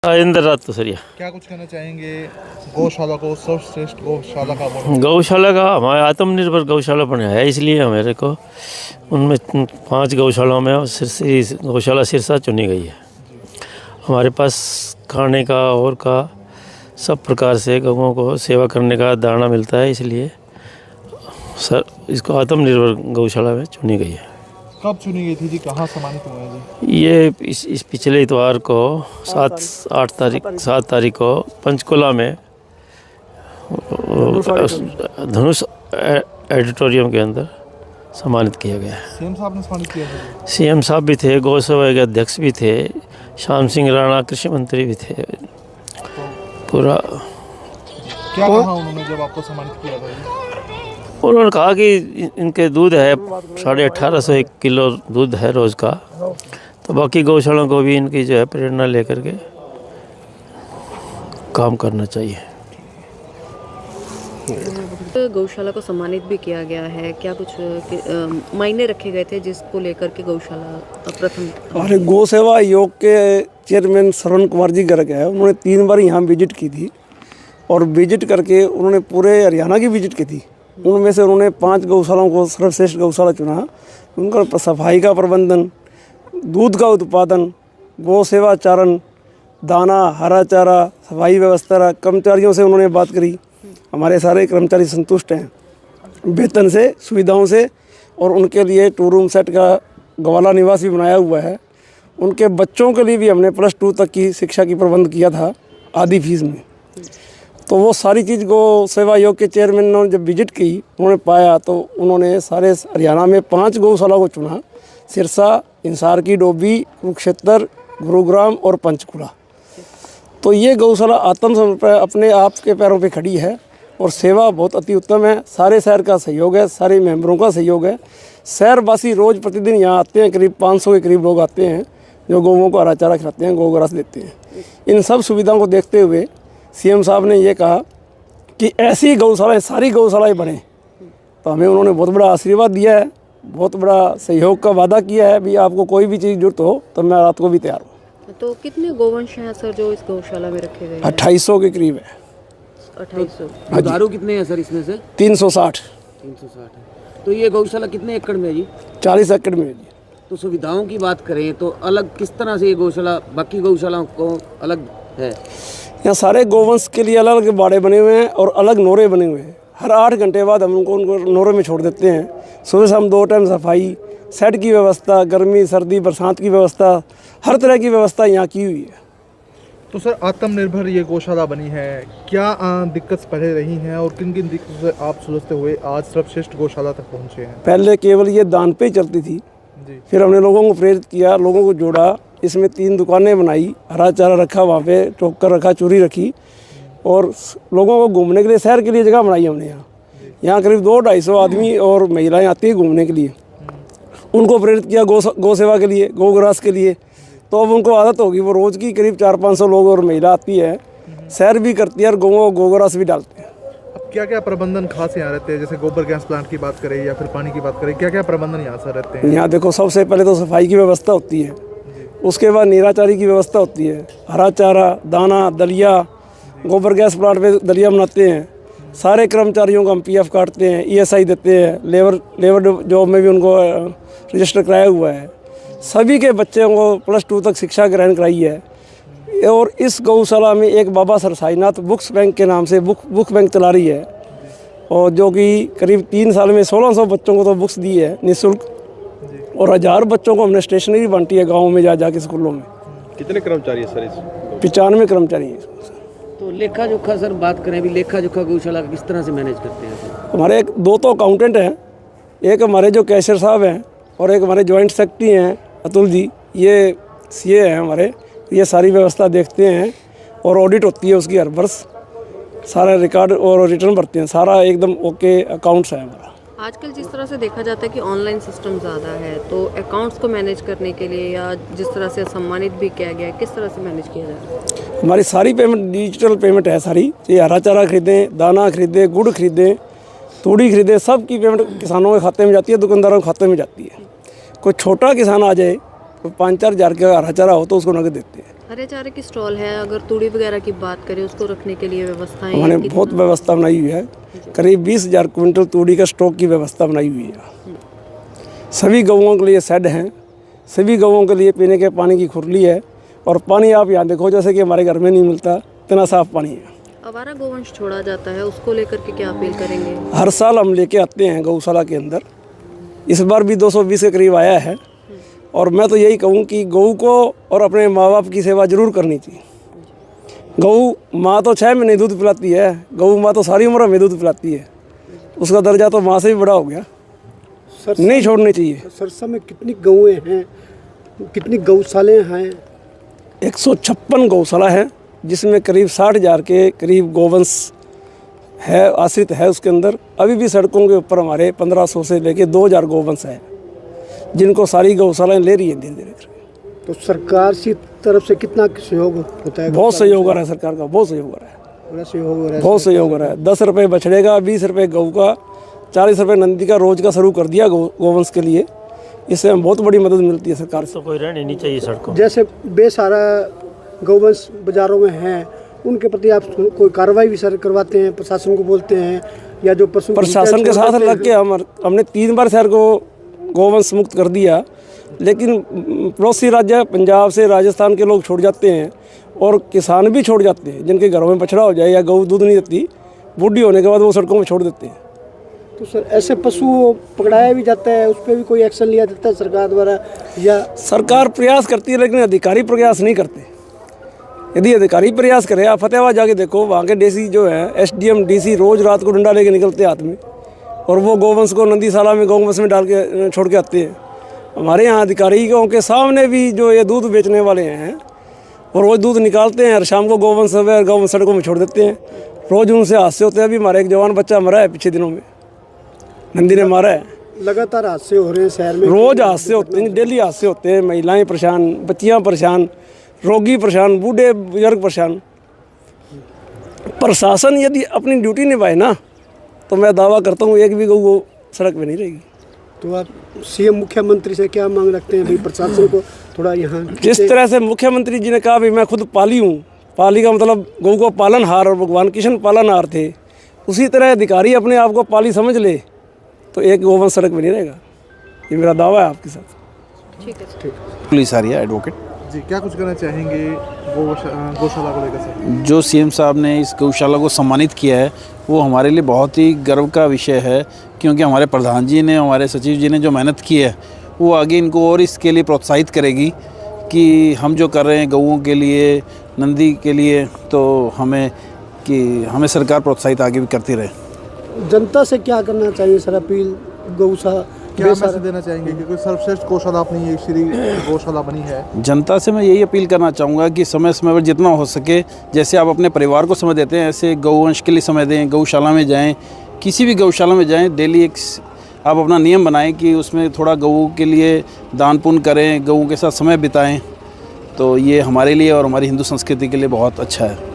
इंद्र रात तो सरिया। क्या कुछ कहना चाहेंगे गौशाला को सर्वश्रेष्ठ गौशाला का अवार्ड? गौशाला का हमारे आत्मनिर्भर गौशाला बनाया है, इसलिए हमारे को उनमें 5 गौशालाओं में गौशाला सिरसा चुनी गई है। हमारे पास खाने का और का सब प्रकार से गौओं को सेवा करने का दाना मिलता है, इसलिए सर इसको आत्मनिर्भर गौशाला में चुनी गई है। कब चुनी गई थी जी? कहाँ सम्मानित हुए हैं जी? ये इस पिछले इतवार को 7 तारीख को पंचकुला में धनुष एडिटोरियम के अंदर सम्मानित किया गया है। सीएम साहब ने सम्मानित किया था? सीएम साहब भी थे, गौ सेवा के अध्यक्ष भी थे, श्याम सिंह राणा कृषि मंत्री भी थे। पूरा क्या कहा उन्होंने जब आपको सम्मानित किया था जी? उन्होंने कहा कि इनके दूध है 1850 किलो दूध है रोज़ का, तो बाकी गौशालाओं को भी इनकी जो है प्रेरणा लेकर के काम करना चाहिए। गौशाला को सम्मानित भी किया गया है, क्या कुछ मायने रखे गए थे जिसको लेकर के गौशाला प्रथम? हमारे गौ सेवा आयोग के चेयरमैन श्रवण कुमार जी गर्ग है, उन्होंने 3 बार यहाँ विजिट की थी और विजिट करके उन्होंने पूरे हरियाणा की विजिट की थी। उनमें से उन्होंने 5 गौशालाओं को सर्वश्रेष्ठ गौशाला चुना। उनका सफाई का प्रबंधन, दूध का उत्पादन, गौ सेवा चारण, दाना, हरा चारा, सफाई व्यवस्था, कर्मचारियों से उन्होंने बात करी। हमारे सारे कर्मचारी संतुष्ट हैं वेतन से, सुविधाओं से, और उनके लिए 2 रूम सेट का गवाला निवास भी बनाया हुआ है। उनके बच्चों के लिए भी हमने +2 तक की शिक्षा की प्रबंध किया था आधी फीस में। तो वो सारी चीज़ गौ सेवा आयोग के चेयरमैन ने जब विजिट की, उन्होंने पाया तो उन्होंने सारे हरियाणा में 5 गौशाला को चुना: सिरसा, इंसार की डोबी, कुरुक्षेत्र, गुरुग्राम और पंचकुला। तो ये गौशाला आत्मसमर्पण अपने आप के पैरों पे खड़ी है और सेवा बहुत अति उत्तम है। सारे शहर का सहयोग है, सारे मेंबरों का सहयोग है। शहरवासी रोज़ प्रतिदिन यहाँ आते हैं, करीब 500 के करीब लोग आते हैं जो गौओं को हरा चारा खिलाते हैं, गौग्रास देते हैं। इन सब सुविधाओं को देखते हुए सीएम साहब ने ये कहा कि ऐसी गौशालाएँ, सारी गौशालाएँ बने। तो हमें उन्होंने बहुत बड़ा आशीर्वाद दिया है, बहुत बड़ा सहयोग का वादा किया है भी आपको कोई भी चीज़ जरूरत हो तो मैं रात को भी तैयार हूँ। तो कितने गोवंश हैं सर जो इस गौशाला में रखे गए हैं? 2800 के करीब है। 2800। दारू कितने हैं सर इसमें से? 360 है। तो ये गौशाला कितने एकड़ में है जी? 40 एकड़ में है जी। तो सुविधाओं की बात करें तो अलग किस तरह से ये गौशाला बाकी गौशालाओं को अलग है? यहाँ सारे गोवंश के लिए अलग अलग बाड़े बने हुए हैं और अलग नोरे बने हुए हैं। हर 8 घंटे बाद हम उनको नोरे में छोड़ देते हैं। सुबह शाम 2 टाइम सफाई, सेट की व्यवस्था, गर्मी सर्दी बरसात की व्यवस्था, हर तरह की व्यवस्था यहाँ की हुई है। तो सर आत्मनिर्भर ये गौशाला बनी है, क्या दिक्कत पहले रही हैं और किन किन दिक्कतों से आप सुलझते हुए आज सर्वश्रेष्ठ गौशाला तक पहुँचे हैं? पहले केवल ये दान पे ही चलती थी जी। फिर हमने लोगों को प्रेरित किया, लोगों को जोड़ा, इसमें 3 दुकानें बनाई, हरा चारा रखा, वहाँ पे टोकर रखा, चूरी रखी, और लोगों को घूमने के लिए शहर के लिए जगह बनाई हमने। यहाँ करीब 200-250 आदमी और महिलाएं आती हैं घूमने के लिए। उनको प्रेरित किया गौ सेवा के लिए, गौग्रास के लिए। तो अब उनको आदत होगी, वो रोज़ की करीब 400-500 लोग और महिला आती है, सैर भी करती है और गौग्रास भी डालते हैं। अब क्या क्या प्रबंधन खास यहाँ रहते हैं? जैसे गोबर गैस प्लांट की बात करें या फिर पानी की बात करें, क्या क्या प्रबंधन यहाँ से रहते हैं? यहाँ देखो, सबसे पहले तो सफाई की व्यवस्था होती है, उसके बाद नीराचारी की व्यवस्था होती है, हरा चारा, दाना, दलिया, गोबर गैस प्लांट पे दलिया बनाते हैं। सारे कर्मचारियों का हम PF काटते हैं, ESI देते हैं, लेबर जॉब में भी उनको रजिस्टर कराया हुआ है। सभी के बच्चों को +2 तक शिक्षा ग्रहण कराई है। और इस गौशाला में एक बाबा सरसाईनाथ बुक्स बैंक के नाम से बुक बैंक चला रही है, और जो कि करीब 3 साल में 1600 बच्चों को तो बुक्स दी है निःशुल्क, और 1000 बच्चों को हमने स्टेशनरी बांटी है गाँव में जा के स्कूलों में। कितने कर्मचारी है सर इस? 95 कर्मचारी हैं। तो लेखा जोखा सर बात करें, अभी लेखा जोखा गौशाला किस तरह से मैनेज करते हैं सर? हमारे 2 तो अकाउंटेंट हैं, एक हमारे जो कैशियर साहब हैं और एक हमारे जॉइंट सेक्रेटरी हैं अतुल जी, ये CA हैं हमारे। ये सारी व्यवस्था देखते हैं और ऑडिट होती है उसकी हर वर्ष, सारा रिकॉर्ड और रिटर्न भरते हैं, सारा एकदम ओके अकाउंट्स है हमारा। आजकल जिस तरह से देखा जाता है कि ऑनलाइन सिस्टम ज़्यादा है, तो अकाउंट्स को मैनेज करने के लिए या जिस तरह से सम्मानित भी किया गया है, किस तरह से मैनेज किया जाए? हमारी सारी पेमेंट डिजिटल पेमेंट है सारी। ये हरा चारा खरीदें, दाना खरीदें, गुड़ खरीदें, तूड़ी खरीदें, सब की पेमेंट किसानों के खाते में जाती है, दुकानदारों के खाते में जाती है। कोई छोटा किसान आ जाए, तो 5-4 हज़ार का हरा चारा हो तो उसको नगद देते हैं। हरे चारे की स्टॉल है, अगर तूड़ी वगैरह की बात करें उसको रखने के लिए व्यवस्थाएं हमने कितना- बहुत व्यवस्था बनाई हुई है। करीब 20,000 क्विंटल तूड़ी का स्टॉक की व्यवस्था बनाई हुई है। सभी गऊओं के लिए शेड हैं, सभी गऊओं के लिए पीने के पानी की खुरली है। और पानी आप यहाँ देखो जैसे कि हमारे घर में नहीं मिलता, इतना साफ पानी है। आवारा गोवंश छोड़ा जाता है, उसको लेकर के क्या अपील करेंगे? हर साल हम लेके आते हैं गौशाला के अंदर, इस बार भी 220 के करीब आया है। और मैं तो यही कहूँ कि गऊ को और अपने माँ बाप की सेवा जरूर करनी चाहिए। गऊ माँ तो 6 महीने दूध पिलाती है, गऊ माँ तो सारी उम्र हमें दूध पिलाती है, उसका दर्जा तो माँ से भी बड़ा हो गया, नहीं छोड़नी चाहिए। सरसा में कितनी गऊएं हैं, कितनी गौशाले हैं? 156 गौशाला है, जिसमें करीब 60,000 के करीब गोवंश है, आश्रित है उसके अंदर। अभी भी सड़कों के ऊपर हमारे 1500 से लेके 2,000 गोवंश है, जिनको सारी गौशालाएं ले रही है धीरे धीरे। तो सरकार की तरफ से कितना सहयोग होता है? बहुत सहयोग हो रहा है सरकार का, बहुत सहयोग हो रहा है, बड़ा सहयोग हो रहा है। बहुत सहयोग हो रहा है। 10 रुपये बछड़े का, 20 रुपये गऊ का, 40 रुपये नंदी का रोज का शुरू कर दिया गोवंश के लिए। इससे हमें बहुत बड़ी मदद मिलती है सरकार से। तो कोई रहनी नहीं चाहिए सड़कों। जैसे बेसहारा गौवंश बाजारों में हैं, उनके प्रति आप कोई कार्रवाई भी सर करवाते हैं, प्रशासन को बोलते हैं, या जो पशु प्रशासन के साथ लग के हमने 3 बार शहर को गोवंश मुक्त कर दिया, लेकिन पड़ोसी राज्य पंजाब से राजस्थान के लोग छोड़ जाते हैं और किसान भी छोड़ जाते हैं, जिनके घरों में बछड़ा हो जाए या गऊ दूध नहीं देती, बूढ़ी होने के बाद वो सड़कों में छोड़ देते हैं। तो सर ऐसे पशु पकड़ाया भी जाता है, उस पर भी कोई एक्शन लिया जाता है सरकार द्वारा? या सरकार प्रयास करती है लेकिन अधिकारी प्रयास नहीं करते। यदि अधिकारी प्रयास करे, आप फतेहाबाद जाके देखो, वहाँ के डीसी जो है, SDM DC रोज़ रात को डंडा लेके निकलते हैं हाथ में, और वो गोवंश को नंदीशाला में गौवंश में डाल के छोड़ के आते हैं। हमारे यहाँ अधिकारियों के सामने भी जो ये दूध बेचने वाले हैं, वो रोज़ दूध निकालते हैं और शाम को गौवंश सड़कों में छोड़ देते हैं। रोज़ उनसे हादसे होते हैं। अभी हमारा एक जवान बच्चा मरा है पिछले दिनों में, नंदी ने मारा है। लगातार हादसे हो रहे हैं शहर में, रोज़ हादसे होते हैं, डेली हादसे होते हैं। महिलाएं परेशान, बच्चियाँ परेशान, रोगी परेशान, बूढ़े बुजुर्ग परेशान। प्रशासन यदि अपनी ड्यूटी निभाए ना, तो मैं दावा करता हूँ एक भी गऊ वो सड़क पे नहीं रहेगी। तो आप CM मुख्यमंत्री से क्या मांग रखते हैं भाई, प्रशासन को थोड़ा यहाँ? जिस तरह से मुख्यमंत्री जी ने कहा भी मैं खुद पाली हूँ, पाली का मतलब गऊ को पालनहार और भगवान कृष्ण पालनहार थे, उसी तरह अधिकारी अपने आप को पाली समझ ले तो एक गोवंश सड़क में नहीं रहेगा। ये मेरा दावा है आपके साथ। ठीक है। पुलिस आ रही है, एडवोकेट। जी, क्या कुछ कहना चाहेंगे गौशाला को लेकर से? जो CM साहब ने इस गौशाला को सम्मानित किया है, वो हमारे लिए बहुत ही गर्व का विषय है, क्योंकि हमारे प्रधान जी ने, हमारे सचिव जी ने जो मेहनत की है, वो आगे इनको और इसके लिए प्रोत्साहित करेगी कि हम जो कर रहे हैं गऊओं के लिए, नंदी के लिए, तो हमें सरकार प्रोत्साहित आगे भी करती रहे। जनता से क्या करना चाहिए सर अपील? गौशाला क्या मैसेज देना चाहेंगे, क्योंकि सर्वश्रेष्ठ गौशाला अपनी ये श्री गौशाला बनी है? जनता से मैं यही अपील करना चाहूँगा कि समय समय पर जितना हो सके, जैसे आप अपने परिवार को समय देते हैं, ऐसे गौवंश के लिए समय दें। गौशाला में जाएं, किसी भी गौशाला में जाएं, डेली एक आप अपना नियम बनाएं कि उसमें थोड़ा गऊ के लिए दान पुण्य करें, गऊ के साथ समय बिताएं। तो ये हमारे लिए और हमारी हिंदू संस्कृति के लिए बहुत अच्छा है।